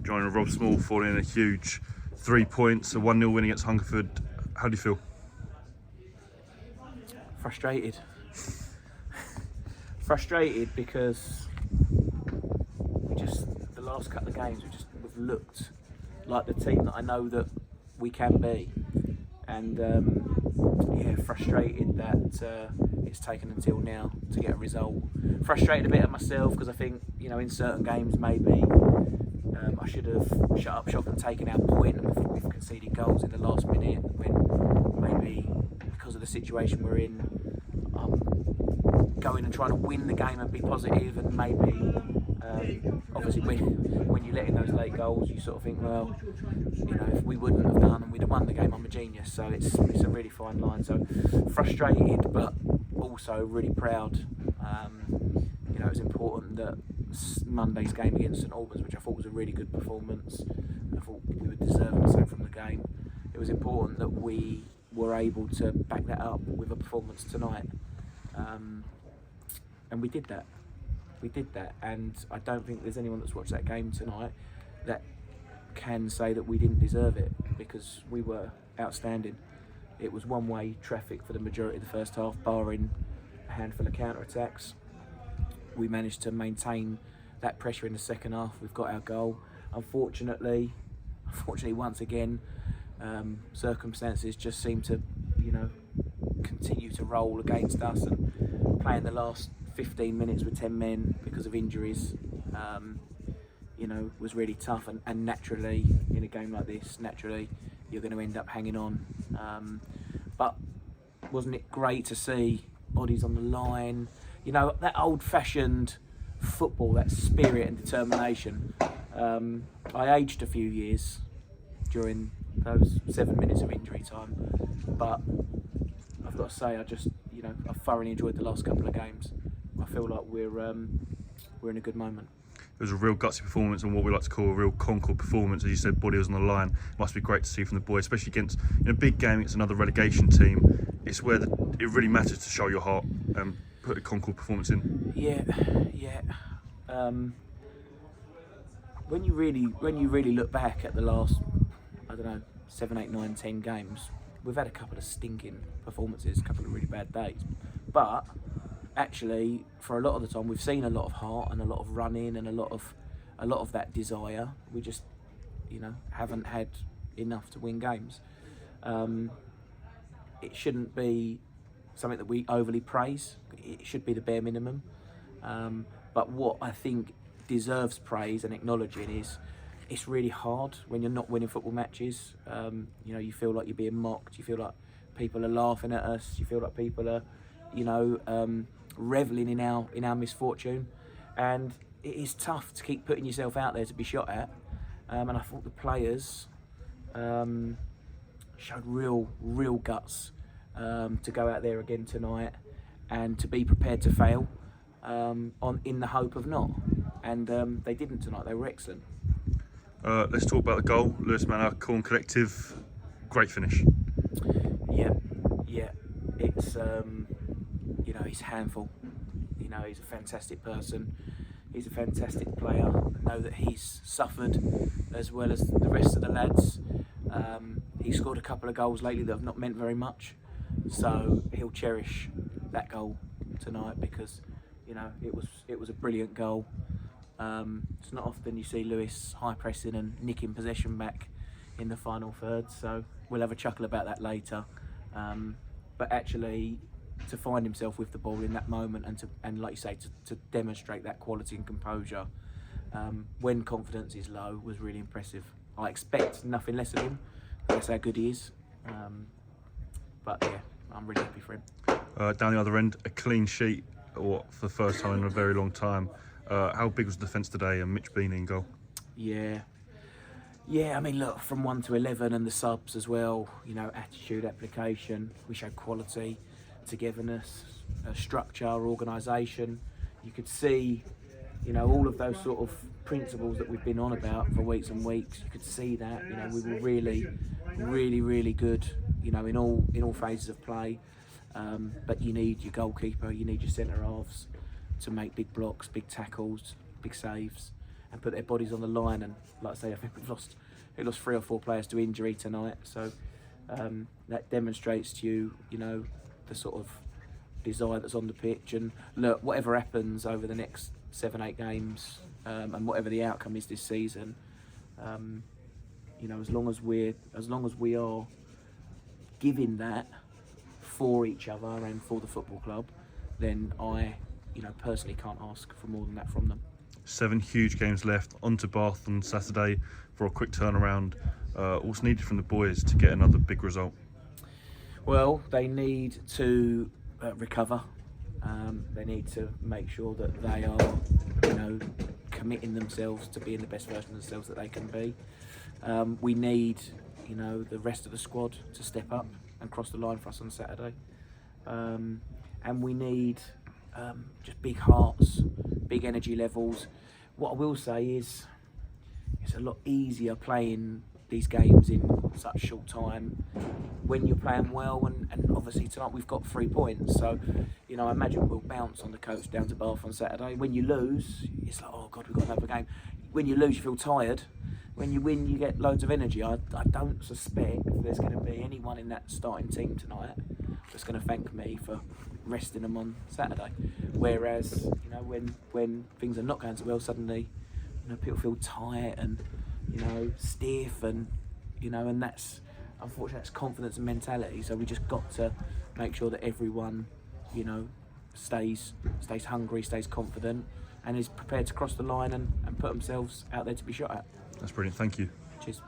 joining Rob Small, falling in a huge 3 points, a 1-0 win against Hungerford. How do you feel? Frustrated. Frustrated because the last couple of games we've looked like the team that I know that we can be, and frustrated that it's taken until now to get a result. Frustrated a bit at myself because I think in certain games maybe I should have shut up shop and taken our point, and we've conceded goals in the last minute when maybe because of the situation we're in, going and trying to win the game and be positive, and maybe obviously when you let in those late goals you sort of think, well, if we wouldn't have done and we'd have won the game, I'm a genius. So it's a really fine line. So frustrated but also really proud. It was important that Monday's game against St Albans, which I thought was a really good performance, I thought we were deserving so from the game. It was important that we were able to back that up with a performance tonight, and we did that. And I don't think there's anyone that's watched that game tonight that can say that we didn't deserve it, because we were outstanding. It was one-way traffic for the majority of the first half, barring a handful of counter-attacks. We managed to maintain that pressure in the second half. We've got our goal. Unfortunately, once again, circumstances just seem to, continue to roll against us, and playing the last 15 minutes with 10 men because of injuries, was really tough. And naturally, in a game like this, you're going to end up hanging on. But wasn't it great to see bodies on the line? That old-fashioned football, that spirit and determination. I aged a few years during those 7 minutes of injury time, but I've got to say, I thoroughly enjoyed the last couple of games. I feel like we're in a good moment. It was a real gutsy performance, and what we like to call a real Concord performance. As you said, body was on the line. Must be great to see from the boys, especially against a big game against another relegation team. It's where it really matters to show your heart and put a Concord performance in. Yeah. When you really look back at the last, 7, 8, 9, 10 games, we've had a couple of stinking performances, a couple of really bad days. But actually, for a lot of the time, we've seen a lot of heart and a lot of running and a lot of that desire. We just, haven't had enough to win games. It shouldn't be something that we overly praise. It should be the bare minimum. But what I think deserves praise and acknowledging is it's really hard when you're not winning football matches. You feel like you're being mocked. You feel like people are laughing at us. You feel like people are, reveling in our misfortune, and it is tough to keep putting yourself out there to be shot at. And I thought the players showed real guts to go out there again tonight and to be prepared to fail in the hope of not. And they didn't tonight. They were excellent. Let's talk about the goal. Lewis Manor, Corn Collective, great finish. Yeah. It's he's a handful. He's a fantastic person. He's a fantastic player. I know that he's suffered as well as the rest of the lads. He scored a couple of goals lately that have not meant very much, so he'll cherish that goal tonight because it was a brilliant goal. It's not often you see Lewis high pressing and nicking possession back in the final third, so we'll have a chuckle about that later. But actually, to find himself with the ball in that moment and like you say, to demonstrate that quality and composure when confidence is low was really impressive. I expect nothing less of him. That's how good he is. But yeah, I'm really happy for him. Down the other end, a clean sheet, for the first time in a very long time. How big was the defence today, and Mitch Beanie in goal? Yeah. I mean, look, from 1 to 11 and the subs as well. Attitude, application. We showed quality, togetherness, structure, organisation. You could see, all of those sort of principles that we've been on about for weeks and weeks. You could see that. We were really good. In all phases of play. But you need your goalkeeper, you need your centre halves to make big blocks, big tackles, big saves. and put their bodies on the line. And like I say, I think we lost 3 or 4 players to injury tonight. So that demonstrates to you, you know, the sort of desire that's on the pitch. And look, whatever happens over the next 7-8 games, and whatever the outcome is this season, you know, as long as we are giving that for each other and for the football club, then I, you know, personally can't ask for more than that from them. 7 huge games left. On to Bath on Saturday for a quick turnaround. What's needed from the boys to get another big result? Well, they need to recover. They need to make sure that they are, you know, committing themselves to being the best version of themselves that they can be. We need, you know, the rest of the squad to step up and cross the line for us on Saturday. And we need just big hearts, big energy levels. What I will say is it's a lot easier playing these games in such short time when you're playing well, and obviously tonight we've got 3 points, so you know, I imagine we'll bounce on the coach down to Bath on Saturday. When you lose, it's like, oh God, we've got another game. When you lose, you feel tired. When you win, you get loads of energy. I don't suspect there's going to be anyone in that starting team tonight that's going to thank me for resting them on Saturday. Whereas, you know, when things are not going so well, suddenly, you know, people feel tight and, you know, stiff, and, you know, and that's, unfortunately, that's confidence and mentality. So we just got to make sure that everyone, you know, stays hungry, stays confident, and is prepared to cross the line and put themselves out there to be shot at. That's brilliant. Thank you. Cheers.